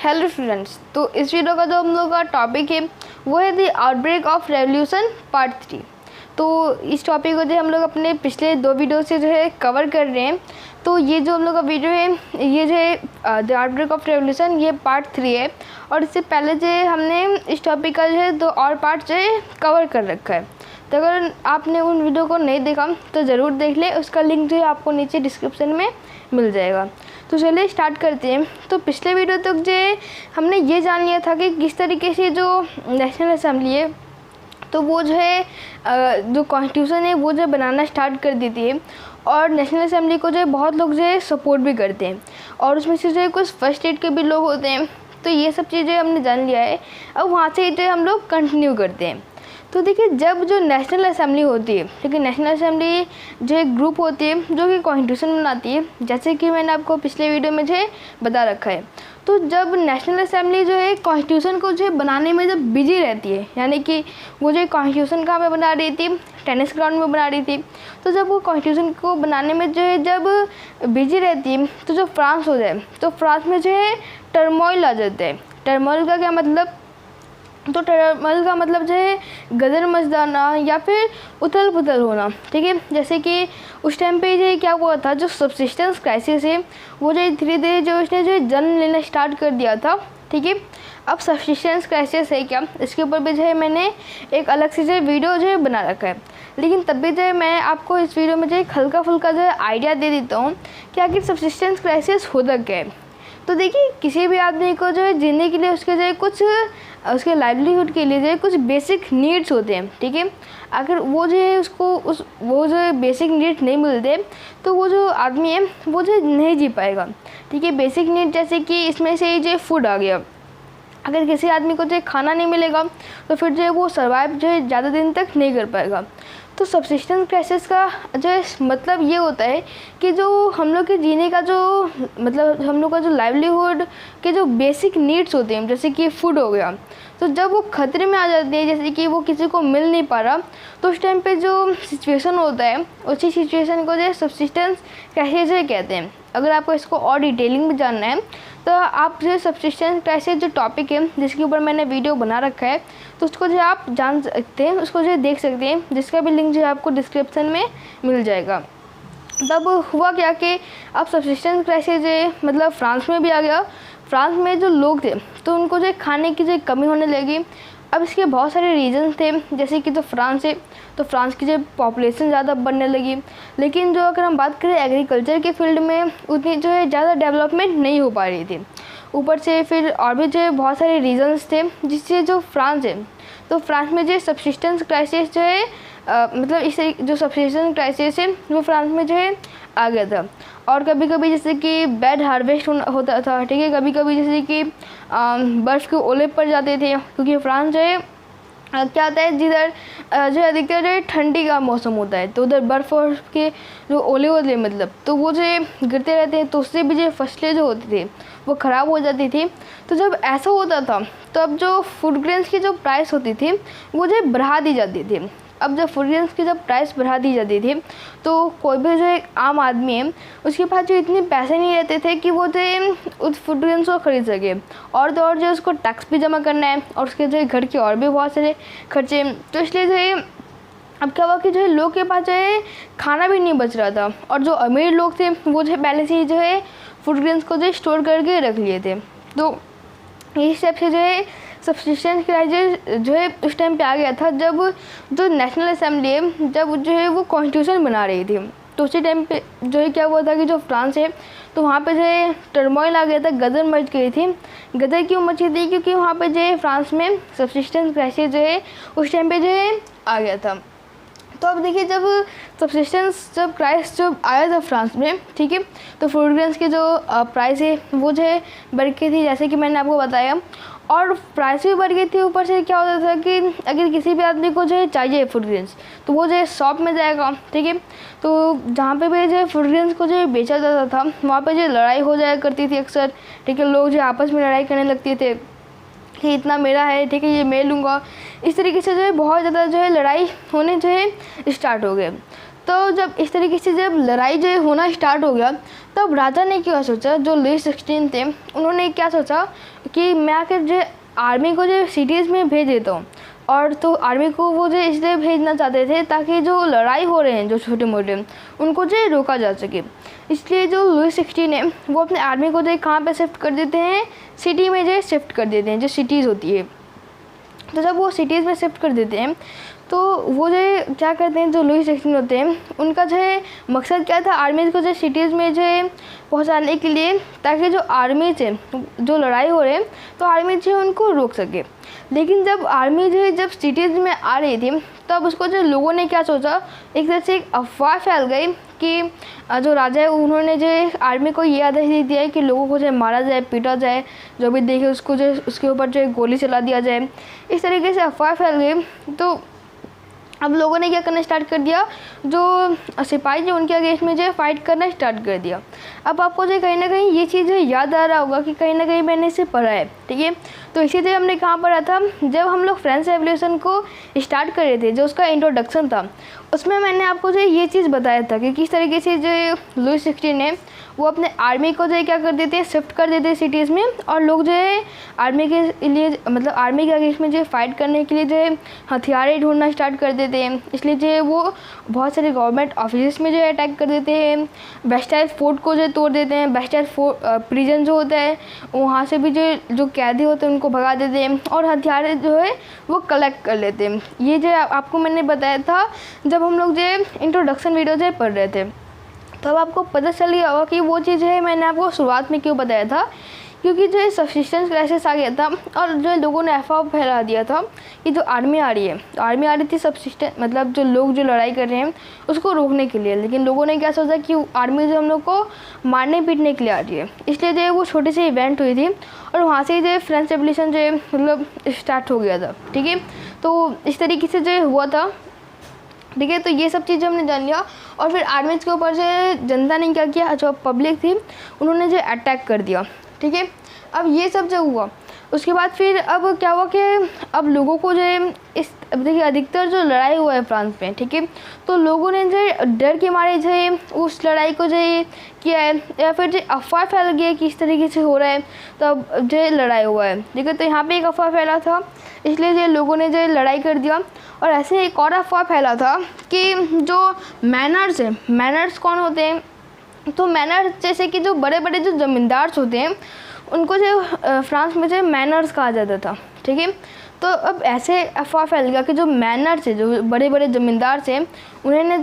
Hello students, तो इस video का जो हम लोग का टॉपिक है वो है the outbreak of revolution part 3। तो इस टॉपिक को जो हम लोग अपने पिछले 2 वीडियो से जो है कवर कर रहे हैं। तो ये जो हम लोग का वीडियो है ये जो है द आउटब्रेक ऑफ रेवोल्यूशन, ये पार्ट 3 है। और इससे पहले जो है हमने इस टॉपिक का जो है 2 और पार्ट जो है कवर कर रखा है। तो अगर आपने उन वीडियो को नहीं देखा तो ज़रूर देख ले, उसका लिंक जो है आपको नीचे डिस्क्रिप्शन में मिल जाएगा। तो चलिए स्टार्ट करते हैं। तो पिछले वीडियो तक जो है हमने ये जान लिया था कि किस तरीके से जो नेशनल असेंबली है तो वो जो है जो कॉन्स्टिट्यूशन है वो जो बनाना स्टार्ट कर देती है। और नेशनल असेंबली को जो है बहुत लोग जो है सपोर्ट भी करते हैं, और उसमें से जो है कुछ फर्स्ट स्टेट के भी लोग होते हैं। तो ये सब चीज़ें हमने जान लिया है। अब वहाँ से जो है हम लोग कंटिन्यू करते हैं। तो देखिए, जब जो नेशनल असेंबली होती है, ठीक है, नेशनल असेंबली जो एक ग्रुप होती है जो कि कॉन्स्टिट्यूशन बनाती है, जैसे कि मैंने आपको पिछले वीडियो में जो है बता रखा है। तो जब नेशनल असेंबली जो है कॉन्स्टिट्यूशन को जो है बनाने में जब बिजी रहती है, यानी कि वो जो कॉन्स्टिट्यूशन कहाँ पे बना रही थी, टेनिस ग्राउंड में बना रही थी। तो जब वो कॉन्स्टिट्यूशन को बनाने में जो है जब बिजी रहती है तो जो फ्रांस हो जाए तो फ्रांस में जो है टर्मोइल आ जाता है। टर्मोइल का क्या मतलब? तो टर्मोइल का मतलब जो है गदर मच जाना या फिर उथल पुथल होना, ठीक है। जैसे कि उस टाइम पे जो क्या हुआ था, जो सब्सिस्टेंस क्राइसिस है वो जो धीरे धीरे जो उसने जो जन्म लेना स्टार्ट कर दिया था, ठीक है। अब सब्सिस्टेंस क्राइसिस है क्या, इसके ऊपर भी जो है मैंने एक अलग से जो वीडियो जो है बना रखा है। लेकिन तब भी जो है मैं आपको इस वीडियो में जो है हल्का फुल्का जो है आइडिया दे देता हूँ कि आखिर सब्सिस्टेंस क्राइसिस होता क्या है। तो देखिए, किसी भी आदमी को जो है जीने के लिए उसके जो है कुछ उसके लाइवलीहुड के लिए जो है कुछ बेसिक नीड्स होते हैं, ठीक है। अगर वो जो है उसको वो जो है बेसिक नीड्स नहीं मिलते तो वो जो आदमी है वो जो नहीं जी पाएगा, ठीक है। बेसिक नीड जैसे कि इसमें से जो फूड आ गया। अगर किसी आदमी को जो है खाना नहीं मिलेगा तो फिर जो है वो सर्वाइव जो है ज़्यादा दिन तक नहीं कर पाएगा। तो सब्सिस्टेंस क्राइसिस का जो मतलब ये होता है कि जो हम लोग के जीने का जो मतलब हम लोग का जो लाइवलीहुड के जो बेसिक नीड्स होते हैं, जैसे कि फूड हो गया, तो जब वो खतरे में आ जाती है, जैसे कि वो किसी को मिल नहीं पा रहा, तो उस टाइम पे जो सिचुएशन होता है उसी सिचुएशन को जो सब्सिस्टेंस क्राइसिस कहते हैं। अगर आपको इसको और डिटेलिंग में जानना है तो आप जो सब्सिस्टेंस क्राइसिस जो टॉपिक है जिसके ऊपर मैंने वीडियो बना रखा है तो उसको जो आप जान सकते हैं, उसको जो देख सकते हैं, जिसका भी लिंक जो है आपको डिस्क्रिप्शन में मिल जाएगा। तब हुआ क्या कि अब सब्सिस्टेंस क्राइसिस जो मतलब फ्रांस में भी आ गया। फ्रांस में जो लोग थे तो उनको जो खाने की जो कमी होने लगी। अब इसके बहुत सारे रीजन थे, जैसे कि जो फ्रांस है तो फ्रांस की जो पॉपुलेशन ज़्यादा बढ़ने लगी। लेकिन जो अगर हम बात करें एग्रीकल्चर के फील्ड में उतनी जो है ज़्यादा डेवलपमेंट नहीं हो पा रही थी। ऊपर से फिर और भी जो है बहुत सारे रीजंस थे जिससे जो फ्रांस है तो फ्रांस में जो सब्सिस्टेंस क्राइसिस जो है मतलब इस जो सब्सिस्टेंस क्राइसिस है वो फ्रांस में जो है आ गया था। और कभी कभी जैसे कि बैड हार्वेस्ट होता था, ठीक है। कभी कभी जैसे कि बर्फ़ के ओले पड़ जाते थे, क्योंकि फ्रांस जो है क्या होता है जिधर जो अधिकतर जो ठंडी का मौसम होता है तो उधर बर्फ़ और के जो ओले होते हैं मतलब तो वो जो गिरते रहते हैं, तो उससे भी जो फसलें जो होती थी वो ख़राब हो जाती थी। तो जब ऐसा होता था तो अब जो फूड ग्रेन्स की जो प्राइस होती थी वो जो बढ़ा दी जाती थी। अब जब फूड ग्रेन्स की जब प्राइस बढ़ा दी जाती थी तो कोई भी जो एक आम आदमी है उसके पास जो इतने पैसे नहीं रहते थे कि वो जो उस फूड ग्रेन्स को ख़रीद सके। और तो और जो उसको टैक्स भी जमा करना है और उसके जो घर के और भी बहुत सारे खर्चे। तो इसलिए जो है अब क्या हुआ कि जो है लोग के पास जो है खाना भी नहीं बच रहा था। और जो अमीर लोग थे वो जो है पहले से ही जो है फूड ग्रेन्स को जो स्टोर करके रख लिए थे। तो इस हिसाब से जो है सब्सिस्टेंस क्राइसिस जो है उस टाइम पे आ गया था जब जो नेशनल असेंबली है जब जो है वो कॉन्स्टिट्यूशन बना रही थी। तो उसी टाइम पे जो है क्या हुआ था कि जो फ्रांस है तो वहाँ पे जो है टर्मोइल आ गया था, गदर मच गई थी। गदर क्यों मची थी? क्योंकि वहाँ पे जो है फ्रांस में सब्सिस्टेंस क्राइसिस जो है उस टाइम पे जो है आ गया था। तो अब देखिए, जब सब्सिस्टेंस जब प्राइस जब आया था फ्रांस में, ठीक है, तो फूड ग्रेन्स की जो प्राइस है वो जो है बढ़ गई थी, जैसे कि मैंने आपको बताया। और प्राइस भी बढ़ गई थी। ऊपर से क्या होता था कि अगर किसी भी आदमी को जो है चाहिए फूड ग्रेन्स तो वो जो है शॉप में जाएगा, ठीक है। तो जहाँ पे भी जो है फूड ग्रेन्स को जो है बेचा जाता था वहाँ पे जो लड़ाई हो जाया करती थी अक्सर, ठीक है। लोग जो आपस में लड़ाई करने लगते थे कि इतना मेरा है, ठीक है, ये मैं लूँगा। इस तरीके से जो है बहुत ज़्यादा जो है लड़ाई होने जो है स्टार्ट हो गए। तो जब इस तरीके से जब लड़ाई जो है होना स्टार्ट हो गया, तब राजा ने क्या सोचा, जो लुई 16 थे उन्होंने क्या सोचा कि मैं आकर जो आर्मी को जो सिटीज़ में भेज देता हूँ। और तो आर्मी को वो जो इसलिए भेजना चाहते थे ताकि जो लड़ाई हो रहे हैं जो छोटे मोटे, उनको जो रोका जा सके। इसलिए जो लुई 16 है वो अपने आर्मी को जो कहाँ पे शिफ्ट कर देते हैं, सिटी में जो शिफ्ट कर देते हैं, जो सिटीज़ होती है। तो जब वो सिटीज़ में शिफ्ट कर देते हैं तो वो जो क्या करते हैं, जो लुई 16 होते हैं उनका जो है मकसद क्या था, आर्मी को जो सिटीज़ में जो है पहुँचाने के लिए, ताकि जो आर्मी से जो लड़ाई हो रहे हैं तो आर्मी जो है उनको रोक सके। लेकिन जब आर्मी जो है जब सिटीज़ में आ रही थी, तब उसको जो लोगों ने क्या सोचा, एक तरह से एक अफवाह फैल गई कि जो राजा है उन्होंने जो आर्मी को ये आदेश दे दिया है कि लोगों को जो मारा जाए, पीटा जाए, जो भी देखे उसको जो उसके ऊपर जो गोली चला दिया जाए। इस तरीके से अफवाह फैल गई। तो अब लोगों ने क्या करना स्टार्ट कर दिया, जो सिपाही जो उनके अगेंस्ट में जो है फाइट करना स्टार्ट कर दिया। अब आपको जो कहीं ना कहीं ये चीज़ याद आ रहा होगा कि कहीं ना कहीं मैंने इसे पढ़ा है, ठीक है। तो इसी तरह हमने कहाँ पढ़ा था, जब हम लोग फ्रेंच रेवोल्यूशन को स्टार्ट कर रहे थे, जो उसका इंट्रोडक्शन था, उसमें मैंने आपको जो ये चीज़ बताया था कि किस तरीके से जो लुई 16 है वो अपने आर्मी को जो है क्या कर देते हैं, शिफ्ट कर देते हैं सिटीज़ में, और लोग जो है आर्मी के लिए मतलब आर्मी के अगेंस्ट में जो फाइट करने के लिए जो है हथियारें ढूंढना स्टार्ट कर देते हैं। इसलिए जो है वो बहुत सारे गवर्नमेंट ऑफिस में जो है अटैक कर देते हैं, बेस्टाइल फोर्ट को जो तोड़ देते हैं, बेस्टाइल फोर्ट प्रिजन जो होता है वहाँ से भी जो कैदी होते हैं उनको भगा देते हैं, और हथियारें जो है वो कलेक्ट कर लेते हैं। ये जो आपको मैंने बताया था जब हम लोग जो इंट्रोडक्शन वीडियो जो पढ़ रहे थे। तो अब आपको पता चल गया होगा कि वो चीज़ है मैंने आपको शुरुआत में क्यों बताया था, क्योंकि जो सब्सिस्टेंस क्राइसिस आ गया था और जो लोगों ने अफवाह फैला दिया था कि जो आर्मी आ रही है, तो आर्मी आ रही थी सब्सिस्टेंस मतलब जो लोग जो लड़ाई कर रहे हैं उसको रोकने के लिए। लेकिन लोगों ने क्या सोचा कि आर्मी जो हम लोग को मारने पीटने के लिए आ रही है, इसलिए जो वो छोटी सी इवेंट हुई थी और वहाँ से जो फ्रेंच रेवोल्यूशन जो मतलब स्टार्ट हो गया था, ठीक है। तो इस तरीके से जो हुआ था, ठीक है। तो ये सब चीज़ें हमने जान लिया। और फिर आर्मीज के ऊपर जो जनता ने क्या किया, जो पब्लिक थी उन्होंने जो अटैक कर दिया, ठीक है। अब ये सब जो हुआ उसके बाद फिर अब क्या हुआ कि अब लोगों को जो इस देखिए अधिकतर जो लड़ाई हुआ है फ्रांस में, ठीक है, तो लोगों ने जो डर के मारे जो उस लड़ाई को जो किया है, या फिर जो अफवाह फैल गई है कि इस तरीके से हो रहा है तब जो लड़ाई हुआ है, ठीक है। तो यहाँ पे एक अफवाह फैला था, इसलिए जो लोगों ने जो लड़ाई कर दिया। और ऐसे एक और अफवाह फैला था कि जो मैनर्स है, मैनर्स कौन होते हैं, तो मैनर्स जैसे कि जो बड़े बड़े जो ज़मींदार होते हैं उनको जो फ्रांस में जो मैनर्स कहा जाता था, ठीक है। तो अब ऐसे अफवाह फैल गया कि जो मैनर्स है, जो बड़े बड़े ज़मींदार से, उन्होंने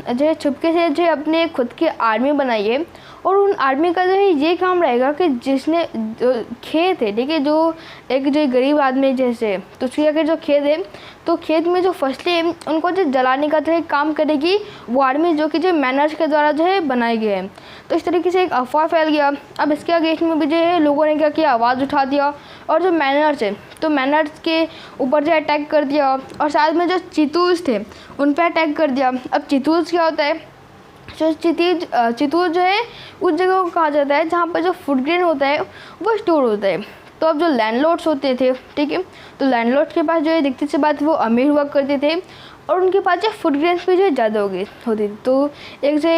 जो छुपके से जो अपने खुद की आर्मी बनाई है। और उन आर्मी का जो है ये काम रहेगा कि जिसने जो खेत है, ठीक है, जो एक जो गरीब आदमी जैसे, तो उसके अगर जो खेत है तो खेत में जो फसलें हैं उनको जो जलाने का जो है काम करेगी वो आर्मी, जो कि जो मैनर्स के द्वारा जो है बनाई गई है। तो इस तरीके से एक अफवाह फैल गया। अब इसके अगेंस्ट में भी जो है लोगों ने क्या किया, आवाज़ उठा दिया और जो मैनर्स है तो मैनर्स के ऊपर जो अटैक कर दिया, और साथ में जो चितूस थे उन पर अटैक कर दिया। अब चितूस क्या होता है, जो चितूस जो है उस जगह को कहा जाता है जहाँ पर जो फूड ग्रेन होता है वो स्टोर होता है। तो अब जो लैंडलॉर्ड्स होते थे, ठीक है, तो लैंडलॉर्ड्स के पास जो है दिखती सी बात वो अमीर हुआ करते थे और उनके पास जो फूड ग्रेन्स भी जो है ज़्यादा होती थी। तो एक जो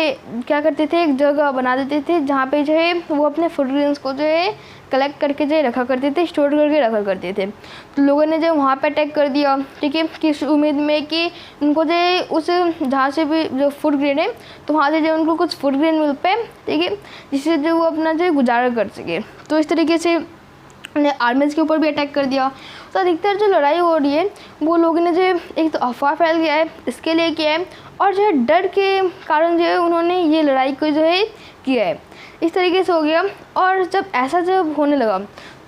क्या करते थे, एक जगह बना देते थे जहाँ पे जो है वो अपने फूड ग्रेन्स को जो है कलेक्ट करके जो रखा करते थे, स्टोर करके रखा करते थे। तो लोगों ने जो वहाँ पे अटैक कर दिया, ठीक है, किस उम्मीद में कि उनको जो उस जहाँ से भी जो फूड ग्रेन है तो वहाँ से जो उनको कुछ फूड ग्रेन मिल पाए, ठीक है, जिससे जो वो अपना जो गुजारा कर सके। तो इस तरीके से आर्मीज के ऊपर भी अटैक कर दिया। तो अधिकतर जो लड़ाई हो रही है वो लोगों ने जो एक तो अफवाह फैल गया है इसके लिए किया है, और जो है डर के कारण जो है उन्होंने ये लड़ाई को जो है किया है, इस तरीके से हो गया। और जब ऐसा जब होने लगा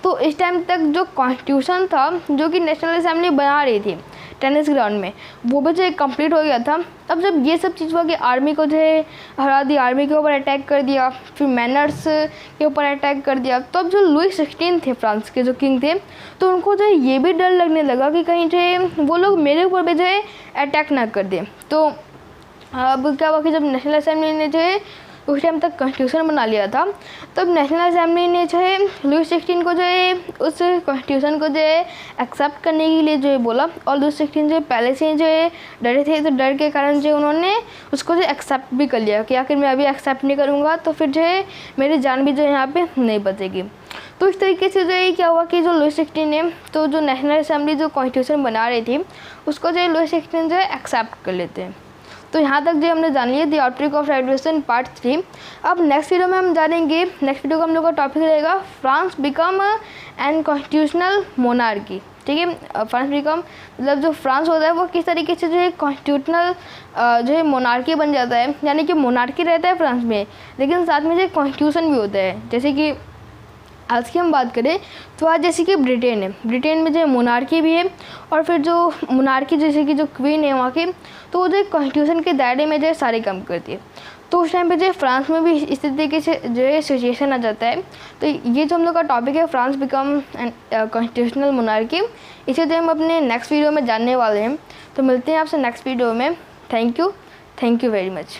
तो इस टाइम तक जो कॉन्स्टिट्यूशन था जो कि नेशनल असेंबली बना रही थी टेनिस ग्राउंड में, वो भी जो है कम्प्लीट हो गया था। अब जब ये सब चीज़ हुआ कि आर्मी को जो है हरा दिया, आर्मी के ऊपर अटैक कर दिया, फिर मैनर्स के ऊपर अटैक कर दिया, तो अब जो लुई 16 थे फ्रांस के जो किंग थे, तो उनको जो है ये भी डर लगने लगा कि कहीं जो है वो लोग मेरे ऊपर भी जो है अटैक ना कर दें। तो अब क्या हुआ कि जब नेशनल असेंबली ने जो है उस टाइम तक कॉन्स्टिट्यूशन बना लिया था। तब नेशनल असेंबली ने जो है लुई 16 को जो है उस कॉन्स्टिट्यूशन को जो है एक्सेप्ट करने के लिए जो है बोला, और लुई 16 जो पहले से जो है डरे थे, तो डर के कारण जो उन्होंने उसको जो एक्सेप्ट भी कर लिया कि आखिर मैं अभी एक्सेप्ट नहीं करूँगा तो फिर जो है मेरी जान भी जो है यहाँ पे नहीं बचेगी। तो इस तरीके से जो है क्या हुआ कि जो लुई 16 ने, तो जो नेशनल असेंबली जो कॉन्स्टिट्यूशन बना रही थी उसको जो है लुई 16 जो है एक्सेप्ट कर लेते हैं। तो यहाँ तक जो हमने जान लिया the outbreak of revolution part 3। अब नेक्स्ट वीडियो में हम जानेंगे, नेक्स्ट वीडियो का हम लोग का टॉपिक रहेगा France become an constitutional monarchy. ठीक है, फ्रांस बिकम मतलब जो फ्रांस होता है वो किस तरीके से जो है कॉन्स्टिट्यूशनल जो है मोनार्की बन जाता है, यानी कि मोनार्की रहता है फ्रांस में, लेकिन साथ में जो कॉन्स्टिट्यूशन भी होता है। जैसे कि आज की हम बात करें तो आज जैसे कि ब्रिटेन है, ब्रिटेन में जो मोनार्की भी है, और फिर जो मोनार्की जैसे कि जो क्वीन है वहाँ की, तो वो जो कॉन्स्टिट्यूशन के दायरे में जो है सारे काम करती है। तो उस टाइम पे जो फ्रांस में भी इस तरीके से जो है सिचुएशन आ जाता है। तो ये जो हम लोग का टॉपिक है France become an constitutional monarchy, इसे जो हम अपने नेक्स्ट वीडियो में जानने वाले हैं। तो मिलते हैं आपसे नेक्स्ट वीडियो में। Thank you very much.